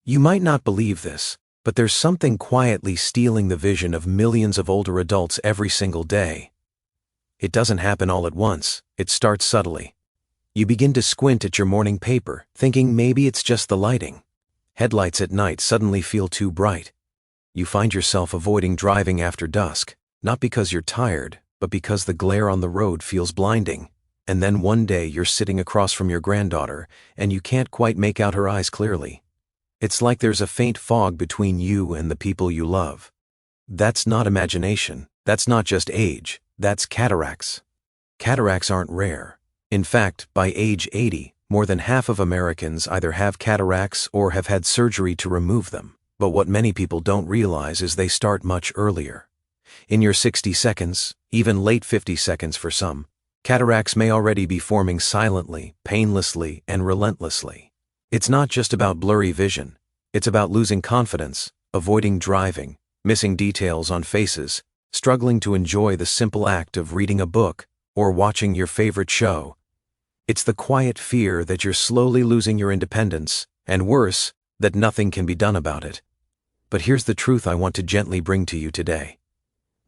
You might not believe this, but there's something quietly stealing the vision of millions of older adults every single day. It doesn't happen all at once, it starts subtly. You begin to squint at your morning paper, thinking maybe it's just the lighting. Headlights at night suddenly feel too bright. You find yourself avoiding driving after dusk, not because you're tired, but because the glare on the road feels blinding. And then one day you're sitting across from your granddaughter, and you can't quite make out her eyes clearly. It's like there's a faint fog between you and the people you love. That's not imagination, that's not just age, that's cataracts. Cataracts aren't rare. In fact, by age 80, more than half of Americans either have cataracts or have had surgery to remove them. But what many people don't realize is they start much earlier. In your 60 seconds, even late 50 seconds for some, cataracts may already be forming silently, painlessly, and relentlessly. It's not just about blurry vision. It's about losing confidence, avoiding driving, missing details on faces, struggling to enjoy the simple act of reading a book or watching your favorite show. It's the quiet fear that you're slowly losing your independence, and worse, that nothing can be done about it. But here's the truth I want to gently bring to you today.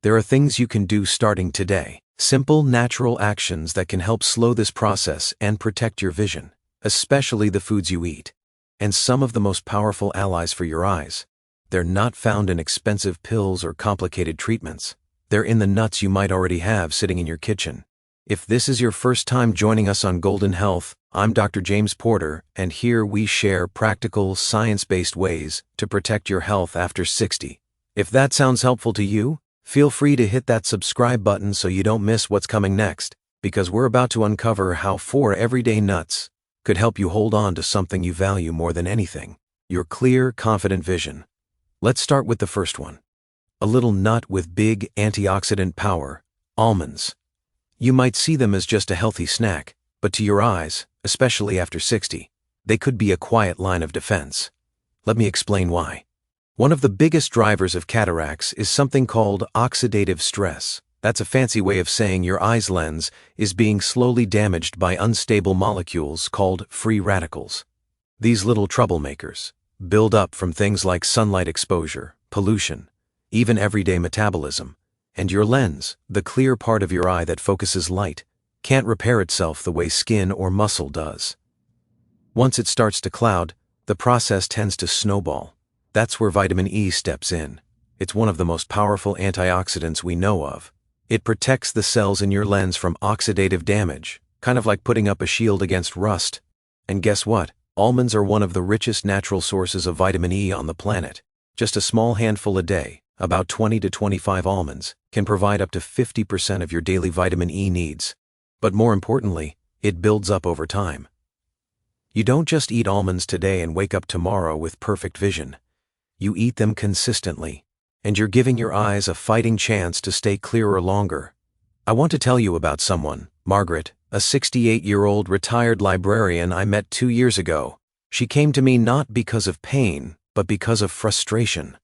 There are things you can do starting today, simple, natural actions that can help slow this process and protect your vision, especially the foods you eat. And some of the most powerful allies for your eyes. They're not found in expensive pills or complicated treatments. They're in the nuts you might already have sitting in your kitchen. If this is your first time joining us on Golden Health, I'm Dr. James Porter, and here we share practical, science-based ways to protect your health after 60. If that sounds helpful to you, feel free to hit that subscribe button so you don't miss what's coming next, because we're about to uncover how 4 everyday nuts could help you hold on to something you value more than anything, your clear, confident vision. Let's start with the first one. A little nut with big antioxidant power, almonds. You might see them as just a healthy snack, but to your eyes, especially after 60, they could be a quiet line of defense. Let me explain why. One of the biggest drivers of cataracts is something called oxidative stress. That's a fancy way of saying your eye's lens is being slowly damaged by unstable molecules called free radicals. These little troublemakers build up from things like sunlight exposure, pollution, even everyday metabolism. And your lens, the clear part of your eye that focuses light, can't repair itself the way skin or muscle does. Once it starts to cloud, the process tends to snowball. That's where vitamin E steps in. It's one of the most powerful antioxidants we know of. It protects the cells in your lens from oxidative damage, kind of like putting up a shield against rust. And guess what? Almonds are one of the richest natural sources of vitamin E on the planet. Just a small handful a day, about 20 to 25 almonds, can provide up to 50% of your daily vitamin E needs. But more importantly, it builds up over time. You don't just eat almonds today and wake up tomorrow with perfect vision. You eat them consistently, and you're giving your eyes a fighting chance to stay clearer longer. I want to tell you about someone, Margaret, a 68-year-old retired librarian I met 2 years ago. She came to me not because of pain, but because of frustration.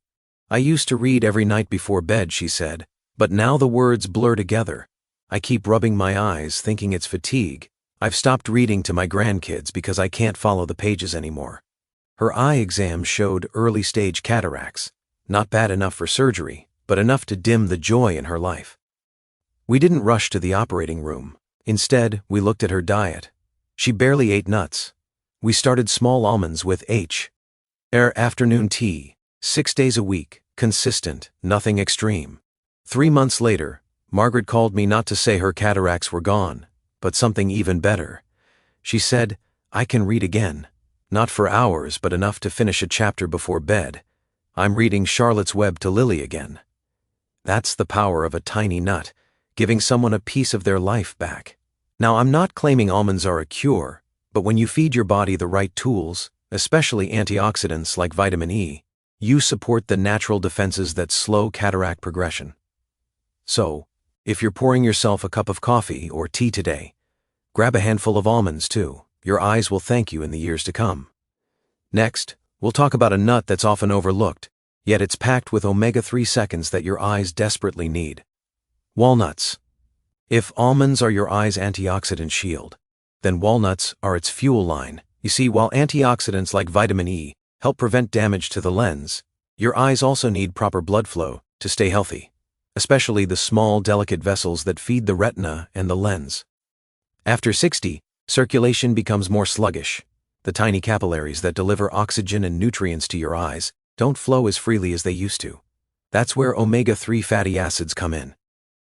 I used to read every night before bed, she said, but now the words blur together. I keep rubbing my eyes thinking it's fatigue. I've stopped reading to my grandkids because I can't follow the pages anymore. Her eye exam showed early-stage cataracts. Not bad enough for surgery, but enough to dim the joy in her life. We didn't rush to the operating room. Instead, we looked at her diet. She barely ate nuts. We started small almonds with afternoon tea, 6 days a week, consistent, nothing extreme. 3 months later, Margaret called me not to say her cataracts were gone, but something even better. She said, "I can read again. Not for hours, but enough to finish a chapter before bed. I'm reading Charlotte's Web to Lily again." That's the power of a tiny nut, giving someone a piece of their life back. Now, I'm not claiming almonds are a cure, but when you feed your body the right tools, especially antioxidants like vitamin E, you support the natural defenses that slow cataract progression. So, if you're pouring yourself a cup of coffee or tea today, grab a handful of almonds too. Your eyes will thank you in the years to come. Next, we'll talk about a nut that's often overlooked, yet it's packed with omega-3 seconds that your eyes desperately need. Walnuts. If almonds are your eye's antioxidant shield, then walnuts are its fuel line. You see, while antioxidants like vitamin E help prevent damage to the lens. Your eyes also need proper blood flow to stay healthy, especially the small, delicate vessels that feed the retina and the lens. After 60, circulation becomes more sluggish. The tiny capillaries that deliver oxygen and nutrients to your eyes don't flow as freely as they used to. That's where omega-3 fatty acids come in,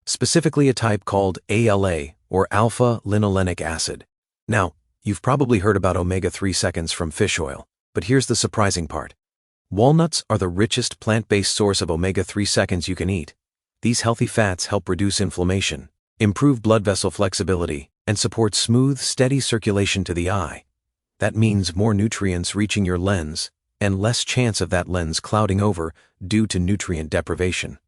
specifically a type called ALA, or alpha-linolenic acid. Now, you've probably heard about omega-3 seconds from fish oil, but here's the surprising part. Walnuts are the richest plant-based source of omega-3 seconds you can eat. These healthy fats help reduce inflammation, improve blood vessel flexibility, and support smooth, steady circulation to the eye. That means more nutrients reaching your lens, and less chance of that lens clouding over due to nutrient deprivation.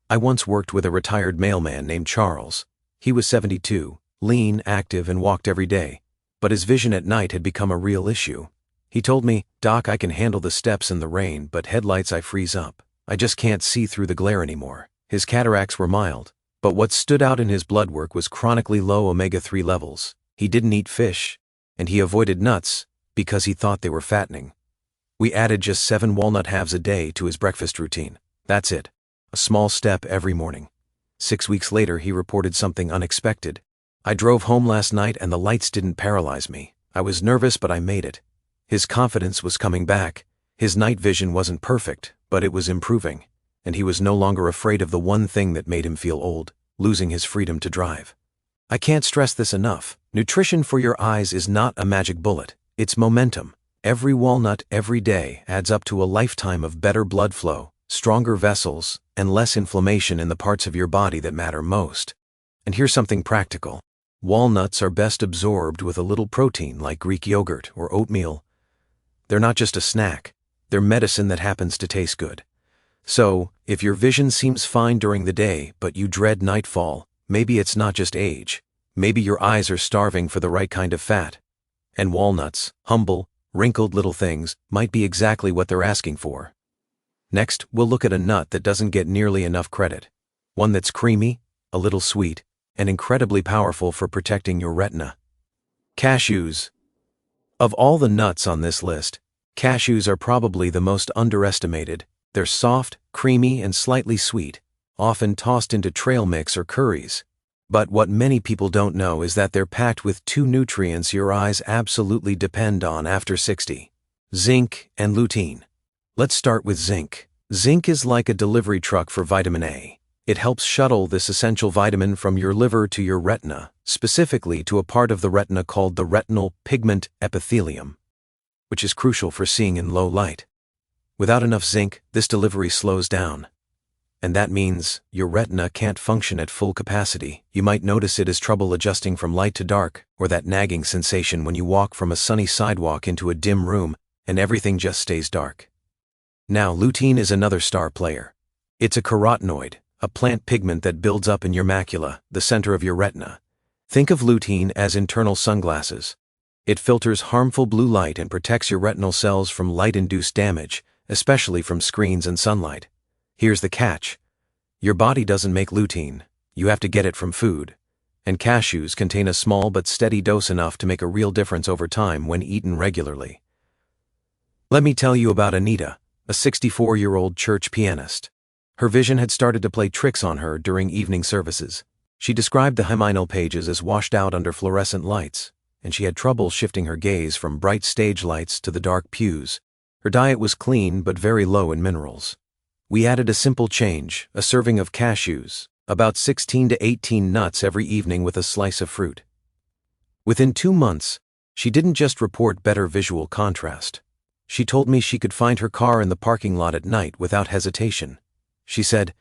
I once worked with a retired mailman named Charles. He was 72, lean, active, and walked every day, but his vision at night had become a real issue. He told me, "Doc, I can handle the steps and the rain, but headlights I freeze up. I just can't see through the glare anymore." His cataracts were mild, but what stood out in his blood work was chronically low omega-3 levels. He didn't eat fish, and he avoided nuts because he thought they were fattening. We added just 7 walnut halves a day to his breakfast routine. That's it. A small step every morning. 6 weeks later, he reported something unexpected. "I drove home last night and the lights didn't paralyze me. I was nervous, but I made it." His confidence was coming back. His night vision wasn't perfect, but it was improving, and he was no longer afraid of the one thing that made him feel old, losing his freedom to drive. I can't stress this enough. Nutrition for your eyes is not a magic bullet. It's momentum. Every walnut every day adds up to a lifetime of better blood flow, stronger vessels, and less inflammation in the parts of your body that matter most. And here's something practical. Walnuts are best absorbed with a little protein like Greek yogurt or oatmeal. They're not just a snack. They're medicine that happens to taste good. So, if your vision seems fine during the day but you dread nightfall, maybe it's not just age. Maybe your eyes are starving for the right kind of fat. And walnuts, humble, wrinkled little things, might be exactly what they're asking for. Next, we'll look at a nut that doesn't get nearly enough credit. One that's creamy, a little sweet, and incredibly powerful for protecting your retina. Cashews. Of all the nuts on this list, cashews are probably the most underestimated. They're soft, creamy, and slightly sweet, often tossed into trail mix or curries. But what many people don't know is that they're packed with 2 nutrients your eyes absolutely depend on after 60: zinc and lutein. Let's start with zinc. Zinc is like a delivery truck for vitamin A. It helps shuttle this essential vitamin from your liver to your retina, specifically to a part of the retina called the retinal pigment epithelium, which is crucial for seeing in low light. Without enough zinc, this delivery slows down. And that means your retina can't function at full capacity. You might notice it as trouble adjusting from light to dark, or that nagging sensation when you walk from a sunny sidewalk into a dim room and everything just stays dark. Now, lutein is another star player. It's a carotenoid, a plant pigment that builds up in your macula, the center of your retina. Think of lutein as internal sunglasses. It filters harmful blue light and protects your retinal cells from light-induced damage, especially from screens and sunlight. Here's the catch. Your body doesn't make lutein. You have to get it from food. And cashews contain a small but steady dose enough to make a real difference over time when eaten regularly. Let me tell you about Anita, a 64-year-old church pianist. Her vision had started to play tricks on her during evening services. She described the hymnal pages as washed out under fluorescent lights, and she had trouble shifting her gaze from bright stage lights to the dark pews. Her diet was clean but very low in minerals. We added a simple change, a serving of cashews, about 16 to 18 nuts every evening with a slice of fruit. Within 2 months, she didn't just report better visual contrast. She told me she could find her car in the parking lot at night without hesitation. She said,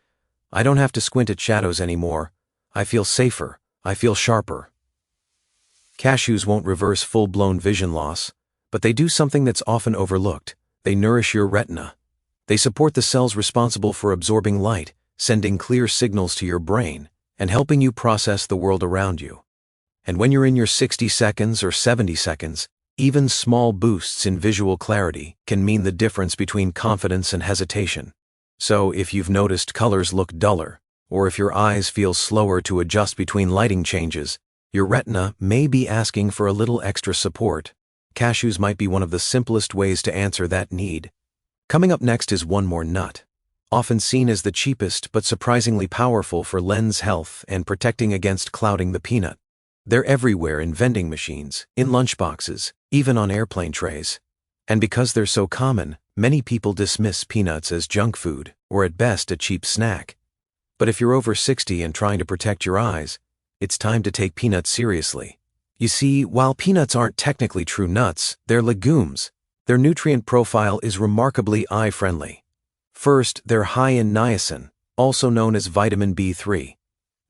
"I don't have to squint at shadows anymore. I feel safer. I feel sharper." Cashews won't reverse full-blown vision loss, but they do something that's often overlooked. They nourish your retina. They support the cells responsible for absorbing light, sending clear signals to your brain, and helping you process the world around you. And when you're in your 60 seconds or 70 seconds, even small boosts in visual clarity can mean the difference between confidence and hesitation. So if you've noticed colors look duller, or if your eyes feel slower to adjust between lighting changes, your retina may be asking for a little extra support. Cashews might be one of the simplest ways to answer that need. Coming up next is one more nut. Often seen as the cheapest but surprisingly powerful for lens health and protecting against clouding, the peanut. They're everywhere in vending machines, in lunchboxes, even on airplane trays. And because they're so common, many people dismiss peanuts as junk food, or at best a cheap snack. But if you're over 60 and trying to protect your eyes, it's time to take peanuts seriously. You see, while peanuts aren't technically true nuts, they're legumes. Their nutrient profile is remarkably eye-friendly. First, they're high in niacin, also known as vitamin B3.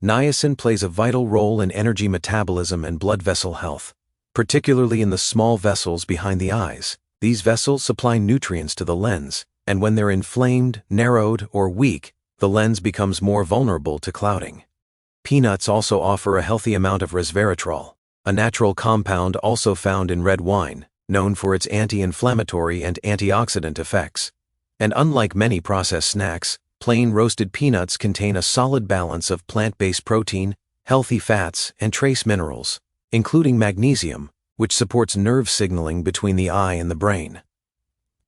Niacin plays a vital role in energy metabolism and blood vessel health, particularly in the small vessels behind the eyes. These vessels supply nutrients to the lens, and when they're inflamed, narrowed, or weak, the lens becomes more vulnerable to clouding. Peanuts also offer a healthy amount of resveratrol, a natural compound also found in red wine, known for its anti-inflammatory and antioxidant effects. And unlike many processed snacks, plain roasted peanuts contain a solid balance of plant-based protein, healthy fats, and trace minerals, including magnesium, which supports nerve signaling between the eye and the brain.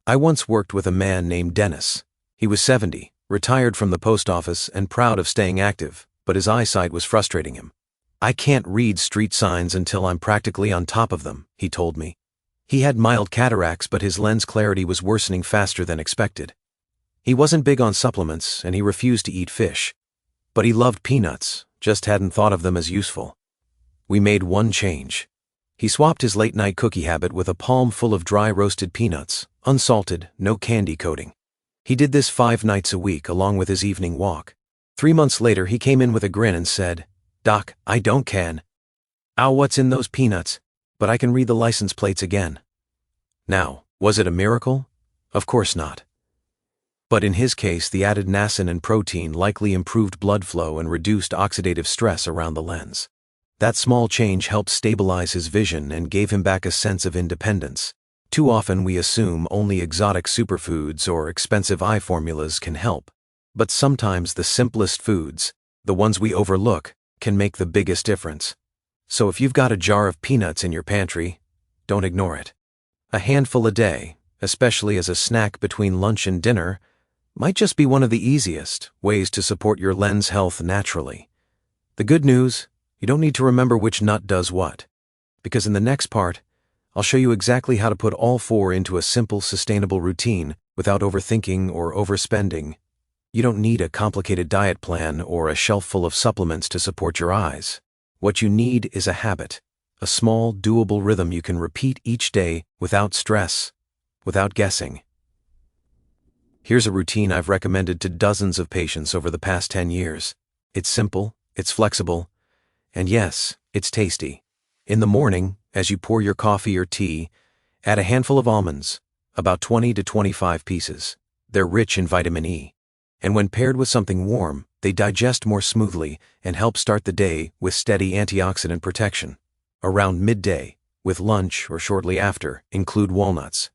I once worked with a man named Dennis. He was 70, retired from the post office and proud of staying active, but his eyesight was frustrating him. "I can't read street signs until I'm practically on top of them," he told me. He had mild cataracts, but his lens clarity was worsening faster than expected. He wasn't big on supplements, and he refused to eat fish. But he loved peanuts, just hadn't thought of them as useful. We made one change. He swapped his late-night cookie habit with a palm full of dry roasted peanuts, unsalted, no candy coating. He did this 5 nights a week along with his evening walk. 3 months later, he came in with a grin and said, "Doc, I don't can. Ow, what's in those peanuts? But I can read the license plates again." Now, was it a miracle? Of course not. But in his case, the added niacin and protein likely improved blood flow and reduced oxidative stress around the lens. That small change helped stabilize his vision and gave him back a sense of independence. Too often we assume only exotic superfoods or expensive eye formulas can help. But sometimes the simplest foods, the ones we overlook, can make the biggest difference. So if you've got a jar of peanuts in your pantry, don't ignore it. A handful a day, especially as a snack between lunch and dinner, might just be one of the easiest ways to support your lens health naturally. The good news, you don't need to remember which nut does what, because in the next part, I'll show you exactly how to put all 4 into a simple, sustainable routine without overthinking or overspending. You don't need a complicated diet plan or a shelf full of supplements to support your eyes. What you need is a habit, a small, doable rhythm you can repeat each day without stress, without guessing. Here's a routine I've recommended to dozens of patients over the past 10 years. It's simple, it's flexible, and yes, it's tasty. In the morning, as you pour your coffee or tea, add a handful of almonds, about 20 to 25 pieces. They're rich in vitamin E. And when paired with something warm, they digest more smoothly and help start the day with steady antioxidant protection. Around midday, with lunch or shortly after, include walnuts.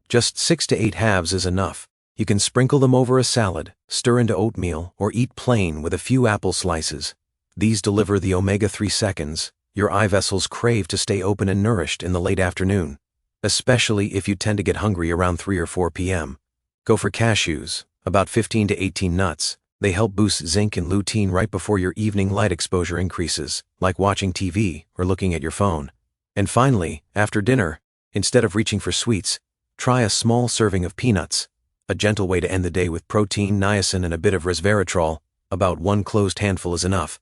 Just 6 to 8 halves is enough. You can sprinkle them over a salad, stir into oatmeal, or eat plain with a few apple slices. These deliver the omega-3 seconds your eye vessels crave to stay open and nourished in the late afternoon, especially if you tend to get hungry around 3 or 4 p.m. Go for cashews, about 15 to 18 nuts. They help boost zinc and lutein right before your evening light exposure increases, like watching TV or looking at your phone. And finally, after dinner, instead of reaching for sweets, try a small serving of peanuts, a gentle way to end the day with protein, niacin, and a bit of resveratrol. About 1 closed handful is enough.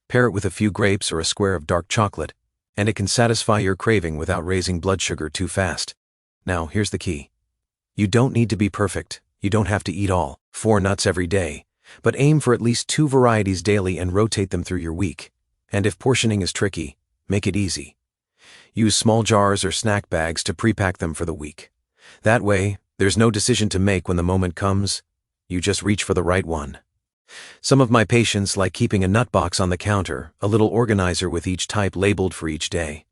Pair it with a few grapes or a square of dark chocolate, and it can satisfy your craving without raising blood sugar too fast. Now, here's the key. You don't need to be perfect. You don't have to eat all 4 nuts every day, but aim for at least 2 varieties daily and rotate them through your week. And if portioning is tricky, make it easy. Use small jars or snack bags to pre-pack them for the week. That way, there's no decision to make when the moment comes. You just reach for the right one. Some of my patients like keeping a nut box on the counter, a little organizer with each type labeled for each day.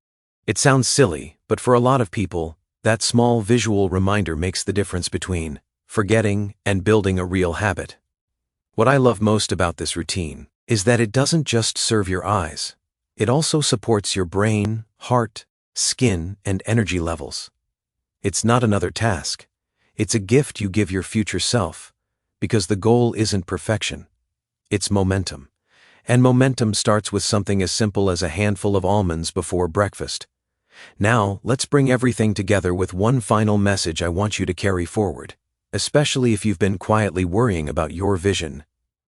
It sounds silly, but for a lot of people, that small visual reminder makes the difference between forgetting and building a real habit. What I love most about this routine is that it doesn't just serve your eyes. It also supports your brain, heart, skin, and energy levels. It's not another task. It's a gift you give your future self, because the goal isn't perfection. It's momentum. And momentum starts with something as simple as a handful of almonds before breakfast. Now, let's bring everything together with one final message I want you to carry forward, especially if you've been quietly worrying about your vision.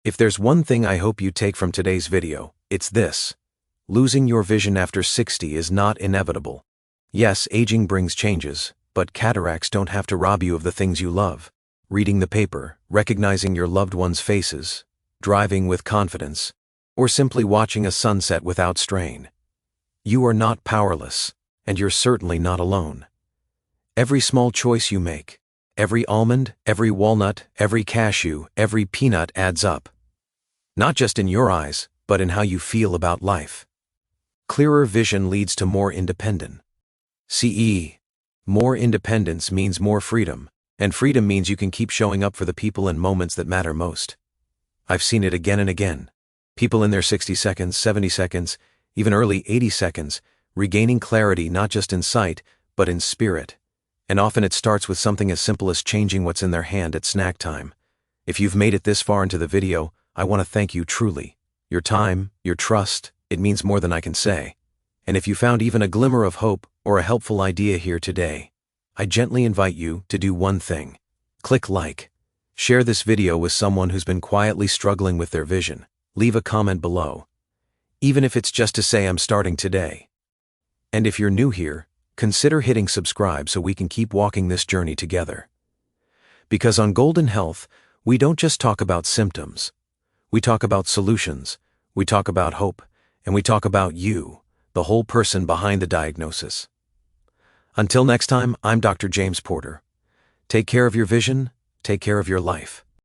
If there's one thing I hope you take from today's video, it's this. Losing your vision after 60 is not inevitable. Yes, aging brings changes, but cataracts don't have to rob you of the things you love. Reading the paper, recognizing your loved ones' faces, driving with confidence, or simply watching a sunset without strain. You are not powerless, and you're certainly not alone. Every small choice you make, every almond, every walnut, every cashew, every peanut adds up. Not just in your eyes, but in how you feel about life. Clearer vision leads to more independence. More independence means more freedom, and freedom means you can keep showing up for the people and moments that matter most. I've seen it again and again. People in their 60 seconds, 70 seconds, even early 80 seconds, regaining clarity not just in sight, but in spirit. And often it starts with something as simple as changing what's in their hand at snack time. If you've made it this far into the video, I want to thank you truly. Your time, your trust, it means more than I can say. And if you found even a glimmer of hope or a helpful idea here today, I gently invite you to do one thing. Click like. Share this video with someone who's been quietly struggling with their vision. Leave a comment below. Even if it's just to say I'm starting today. And if you're new here, consider hitting subscribe so we can keep walking this journey together. Because on Golden Health, we don't just talk about symptoms. We talk about solutions, we talk about hope, and we talk about you, the whole person behind the diagnosis. Until next time, I'm Dr. James Porter. Take care of your vision, take care of your life.